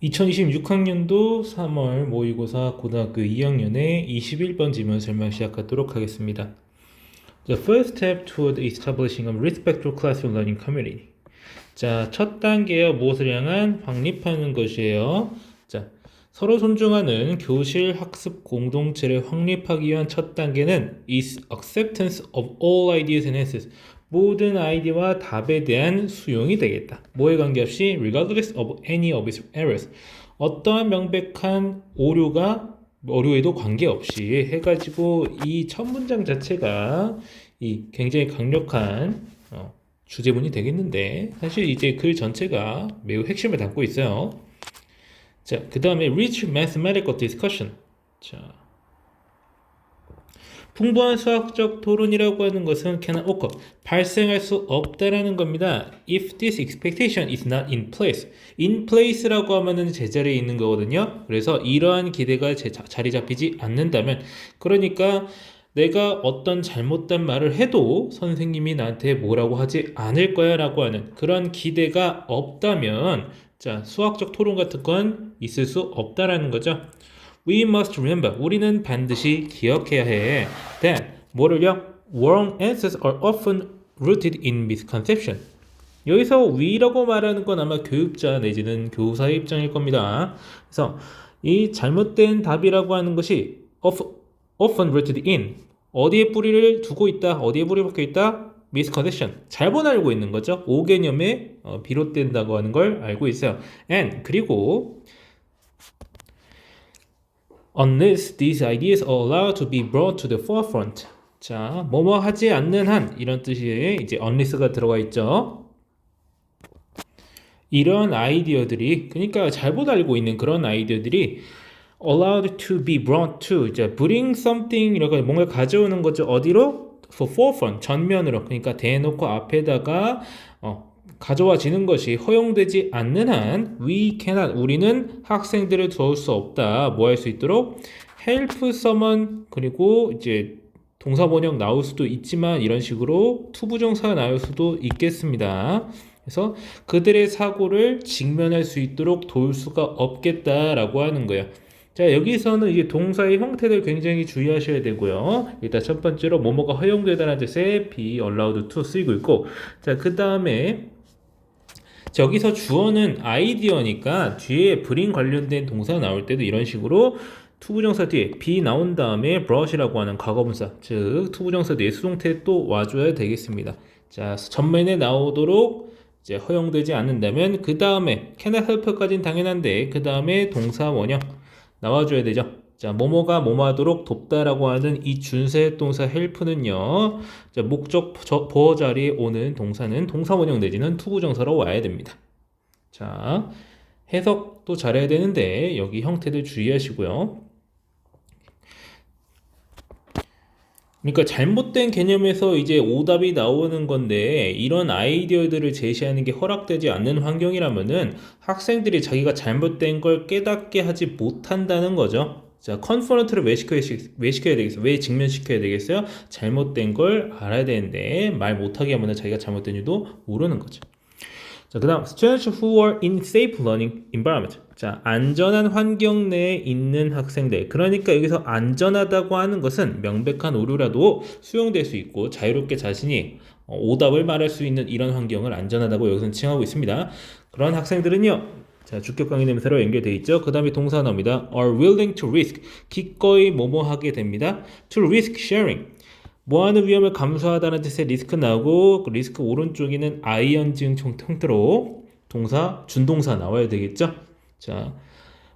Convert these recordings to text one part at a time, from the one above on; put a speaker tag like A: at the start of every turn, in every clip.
A: 2026학년도 3월 모의고사 고등학교 2학년의 21번 질문 설명 시작하도록 하겠습니다. The first step toward establishing a respectful classroom learning community. 자, 첫 단계요. 무엇을 향한 확립하는 것이에요. 자, 서로 존중하는 교실 학습 공동체를 확립하기 위한 첫 단계는 is acceptance of all ideas and answers. 모든 아이디어와 답에 대한 수용이 되겠다. 뭐에 관계없이 regardless of any of its errors. 어떠한 명백한 오류에도 관계없이 해가지고 이 첫 문장 자체가 이 굉장히 강력한 주제문이 되겠는데 사실 이제 글 전체가 매우 핵심을 담고 있어요. 자, 그 다음에 rich mathematical discussion. 자, 풍부한 수학적 토론이라고 하는 것은 cannot occur, 발생할 수 없다라는 겁니다. If this expectation is not in place. in place라고 하면은 제자리에 있는 거거든요. 그래서 이러한 기대가 자리 잡히지 않는다면, 그러니까 내가 어떤 잘못된 말을 해도 선생님이 나한테 뭐라고 하지 않을 거야 라고 하는 그런 기대가 없다면, 자, 수학적 토론 같은 건 있을 수 없다라는 거죠. We must remember. 우리는 반드시 기억해야 해. That 뭐를요? Wrong answers are often rooted in misconception. 여기서 we라고 말하는 건 아마 교육자 내지는 교사의 입장일 겁니다. 그래서 이 잘못된 답이라고 하는 것이 often rooted in, 어디에 뿌리를 두고 있다, 어디에 뿌리를 박혀 있다? misconception, 잘못 알고 있는 거죠. 오개념에 비롯된다고 하는 걸 알고 있어요. And 그리고 unless these ideas are allowed to be brought to the forefront. 자, 뭐뭐 하지 않는 한, 이런 뜻의 이제 unless가 들어가 있죠. 이런 아이디어들이, 그러니까 잘못 알고 있는 그런 아이디어들이 allowed to be brought to, 이제 bring something 이렇게 뭔가 가져오는 거죠. 어디로? for forefront, 전면으로. 그러니까 대놓고 앞에다가 가져와지는 것이 허용되지 않는 한 we cannot, 우리는 학생들을 도울 수 없다. 뭐 할 수 있도록? help someone, 그리고 이제 동사 번역 나올 수도 있지만 이런 식으로 투부정사가 나올 수도 있겠습니다. 그래서 그들의 사고를 직면할 수 있도록 도울 수가 없겠다라고 하는 거예요. 자, 여기서는 이제 동사의 형태를 굉장히 주의하셔야 되고요. 일단 첫 번째로 뭐뭐가 허용되다는 뜻의 be allowed to 쓰이고 있고, 자, 그 다음에 여기서 주어는 아이디어니까 뒤에 bring 관련된 동사가 나올 때도 이런 식으로 투부정사 뒤에 be 나온 다음에 brush라고 하는 과거분사, 즉 투부정사 뒤에 수동태 또 와줘야 되겠습니다. 자, 전면에 나오도록 이제 허용되지 않는다면 그 다음에 cannot help까지는 당연한데 그 다음에 동사 원형 나와줘야 되죠. 자, 뭐뭐가 뭐뭐하도록 돕다라고 하는 이 준세 동사 help는요, 자, 목적 보어 자리에 오는 동사는 동사 원형 내지는 투부정사로 와야 됩니다. 자, 해석도 잘해야 되는데 여기 형태들 주의하시고요. 그러니까 잘못된 개념에서 이제 오답이 나오는 건데 이런 아이디어들을 제시하는 게 허락되지 않는 환경이라면은 학생들이 자기가 잘못된 걸 깨닫게 하지 못한다는 거죠. 자, 컨퍼런트를 왜 시켜야 되겠어요? 왜 직면시켜야 되겠어요? 잘못된 걸 알아야 되는데 말 못하게 하면 자기가 잘못된 줄도 모르는 거죠. 자, 그 다음 students who are in safe learning environment. 자, 안전한 환경 내에 있는 학생들. 그러니까 여기서 안전하다고 하는 것은 명백한 오류라도 수용될 수 있고 자유롭게 자신이 오답을 말할 수 있는 이런 환경을 안전하다고 여기서는 칭하고 있습니다. 그런 학생들은요, 자, 주격 강의 대명사로 연결되어 있죠. 그 다음에 동사 나옵니다. are willing to risk, 기꺼이 뭐뭐 하게 됩니다. to risk sharing, 뭐하는 위험을 감수하다는 뜻의 리스크 나오고, 그 리스크 오른쪽에는 ing 형태로 동사, 준동사 나와야 되겠죠. 자,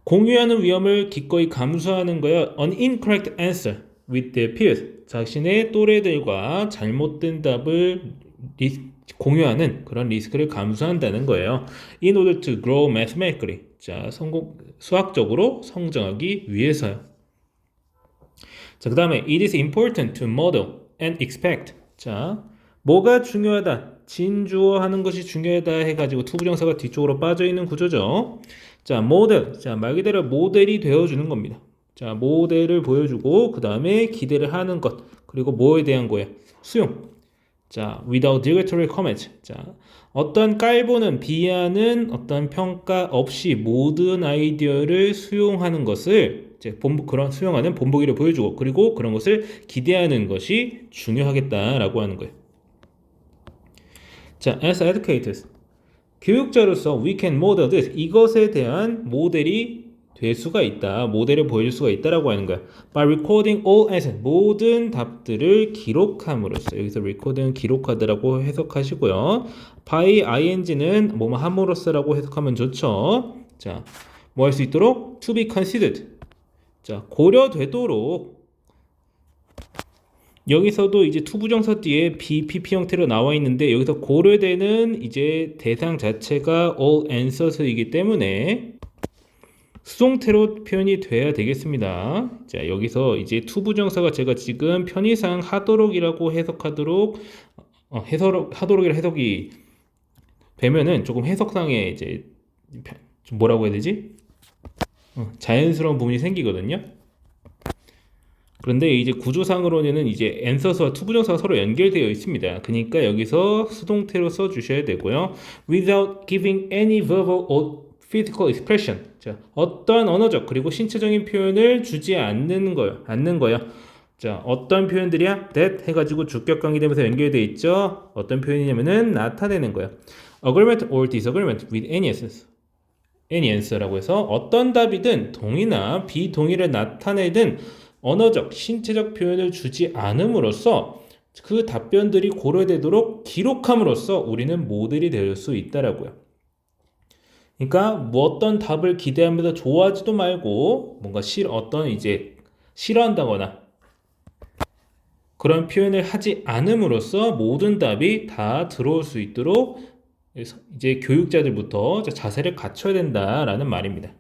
A: 공유하는 위험을 기꺼이 감수하는 거예요. An incorrect answer with their peers, 자신의 또래들과 잘못된 답을 공유하는 그런 리스크를 감수한다는 거예요. In order to grow mathematically, 자, 수학적으로 성장하기 위해서요. 자, 그 다음에 it is important to model and expect. 자, 뭐가 중요하다? 진주어 하는 것이 중요하다 해가지고 투부정사가 뒤쪽으로 빠져있는 구조죠. 자, 모델. 자, 말 그대로 모델이 되어주는 겁니다. 자, 모델을 보여주고 그 다음에 기대를 하는 것. 그리고 뭐에 대한 거예요? 수용. 자, without derogatory comment. 자, 어떤 깔보는 비하는 어떤 평가 없이 모든 아이디어를 수용하는 것을 이제 그런 수용하는 본보기를 보여주고 그리고 그런 것을 기대하는 것이 중요하겠다라고 하는 거예요. 자, as educators. 교육자로서 we can model this. 이것에 대한 모델이 될 수가 있다. 모델을 보여줄 수가 있다라고 하는 거야. By recording all answers. 모든 답들을 기록함으로써. 여기서 record는 기록하다라고 해석하시고요. by ing는 뭐뭐 함으로써라고 해석하면 좋죠. 자, 뭐 할 수 있도록? to be considered. 자, 고려되도록. 여기서도 이제 투부정사 뒤에 BPP 형태로 나와 있는데 여기서 고려되는 이제 대상 자체가 all answers이기 때문에 수동태로 표현이 돼야 되겠습니다. 자, 여기서 이제 투부정사가 제가 지금 편의상 하도록이라고 해석하도록 하도록이라 해석이 되면은 조금 해석상에 이제 좀 뭐라고 해야 되지? 자연스러운 부분이 생기거든요. 그런데 이제 구조상으로는 이제 answers와 투부정사가 서로 연결되어 있습니다. 그러니까 여기서 수동태로 써 주셔야 되고요. Without giving any verbal or physical expression. 자, 어떠한 언어적 그리고 신체적인 표현을 주지 않는 거예요. 자, 어떤 표현들이야? that 해가지고 주격 관계되면서 연결되어 있죠. 어떤 표현이냐면은 나타내는 거예요. agreement or disagreement with any essence. any answer라고 해서 어떤 답이든 동의나 비동의를 나타내든 언어적, 신체적 표현을 주지 않음으로써 그 답변들이 고려되도록 기록함으로써 우리는 모델이 될 수 있다라고요. 그러니까 뭐 어떤 답을 기대하면서 좋아하지도 말고 뭔가 어떤 이제 싫어한다거나 그런 표현을 하지 않음으로써 모든 답이 다 들어올 수 있도록 이제 교육자들부터 자세를 갖춰야 된다라는 말입니다.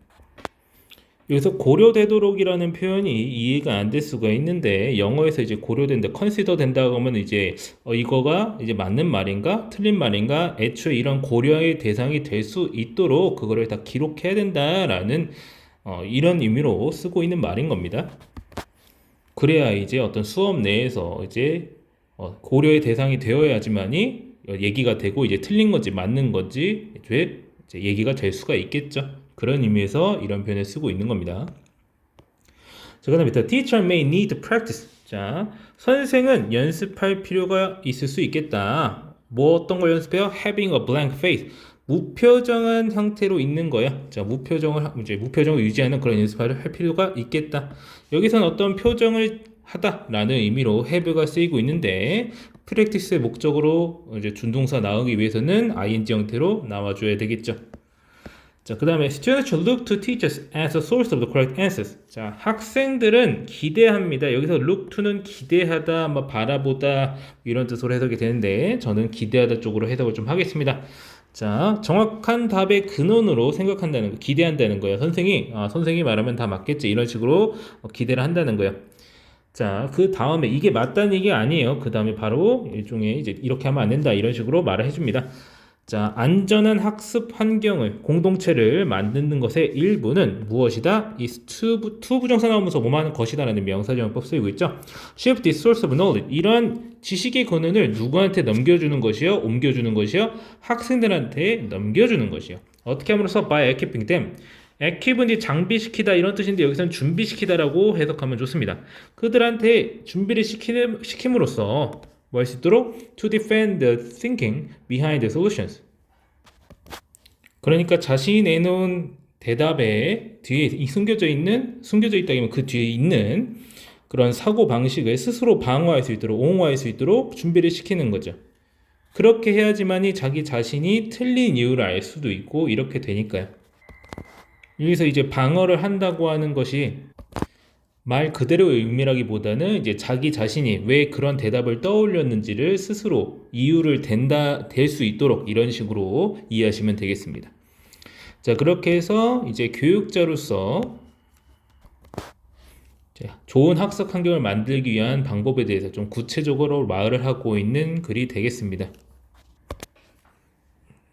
A: 여기서 고려되도록이라는 표현이 이해가 안 될 수가 있는데 영어에서 이제 고려된다, 컨시더 된다고 하면 이제 이거가 이제 맞는 말인가, 틀린 말인가, 애초에 이런 고려의 대상이 될 수 있도록 그거를 다 기록해야 된다라는 이런 의미로 쓰고 있는 말인 겁니다. 그래야 이제 어떤 수업 내에서 이제 고려의 대상이 되어야지만이 얘기가 되고 이제 틀린 건지 맞는 건지 이제 얘기가 될 수가 있겠죠. 그런 의미에서 이런 표현을 쓰고 있는 겁니다. 자, 그다음에 teacher may need to practice. 자, 선생은 연습할 필요가 있을 수 있겠다. 뭐 어떤 걸 연습해요? Having a blank face. 무표정한 형태로 있는 거야. 자, 무표정을 유지하는 그런 연습을 할 필요가 있겠다. 여기서는 어떤 표정을 하다라는 의미로 have가 쓰이고 있는데 practice의 목적으로 이제 준동사 나오기 위해서는 ing 형태로 나와줘야 되겠죠. 자, 그 다음에 students should look to teachers as a source of the correct answers. 자, 학생들은 기대합니다. 여기서 look to는 기대하다, 뭐 바라보다 이런 뜻으로 해석이 되는데 저는 기대하다 쪽으로 해석을 좀 하겠습니다. 자, 정확한 답의 근원으로 생각한다는 거, 기대한다는 거예요. 선생이 말하면 다 맞겠지 이런 식으로 기대를 한다는 거예요. 자, 그 다음에 이게 맞다는 얘기 아니에요. 그 다음에 바로 일종의 이제 이렇게 하면 안 된다 이런 식으로 말을 해줍니다. 자, 안전한 학습 환경을 공동체를 만드는 것의 일부는 무엇이다? is to 부정사 나오면서 뭐하는 것이다라는 명사정법 쓰이고 있죠. Shift the source of knowledge. 이런 지식의 근원을 누구한테 넘겨주는 것이요? 옮겨주는 것이요? 학생들한테 넘겨주는 것이요. 어떻게 함으로써 by equipping them. equip은 이제 장비시키다 이런 뜻인데 여기서는 준비시키다라고 해석하면 좋습니다. 그들한테 준비를 시킴으로써 뭐 할 수 있도록 to defend the thinking behind the solutions. 그러니까 자신이 내놓은 대답에 뒤에 숨겨져 있다면 그 뒤에 있는 그런 사고 방식을 스스로 방어할 수 있도록 옹호할 수 있도록 준비를 시키는 거죠. 그렇게 해야지만이 자기 자신이 틀린 이유를 알 수도 있고 이렇게 되니까요. 여기서 이제 방어를 한다고 하는 것이 말 그대로의 의미라기보다는 이제 자기 자신이 왜 그런 대답을 떠올렸는지를 스스로 이유를 댈 수 있도록 이런 식으로 이해하시면 되겠습니다. 자, 그렇게 해서 이제 교육자로서 좋은 학습 환경을 만들기 위한 방법에 대해서 좀 구체적으로 말을 하고 있는 글이 되겠습니다.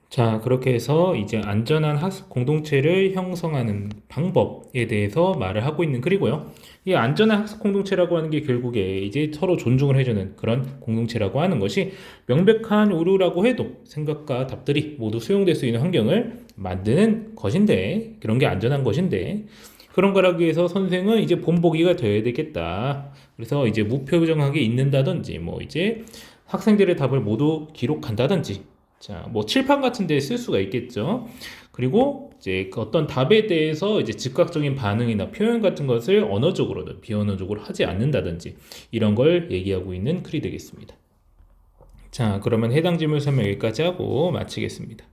A: 자, 그렇게 해서 이제 안전한 학습 공동체를 형성하는 방법에 대해서 말을 하고 있는 글이고요. 이 안전한 학습 공동체라고 하는 게 결국에 이제 서로 존중을 해주는 그런 공동체라고 하는 것이 명백한 오류라고 해도 생각과 답들이 모두 수용될 수 있는 환경을 만드는 것인데, 그런 게 안전한 것인데, 그런 거라기 위해서 선생은 이제 본보기가 되어야 되겠다. 그래서 이제 무표정하게 있는다든지, 뭐 이제 학생들의 답을 모두 기록한다든지, 자, 뭐 칠판 같은 데 쓸 수가 있겠죠. 그리고 이제 그 어떤 답에 대해서 이제 즉각적인 반응이나 표현 같은 것을 언어적으로든 비언어적으로 하지 않는다든지 이런 걸 얘기하고 있는 글이 되겠습니다. 자, 그러면 해당 질문 설명 여기까지 하고 마치겠습니다.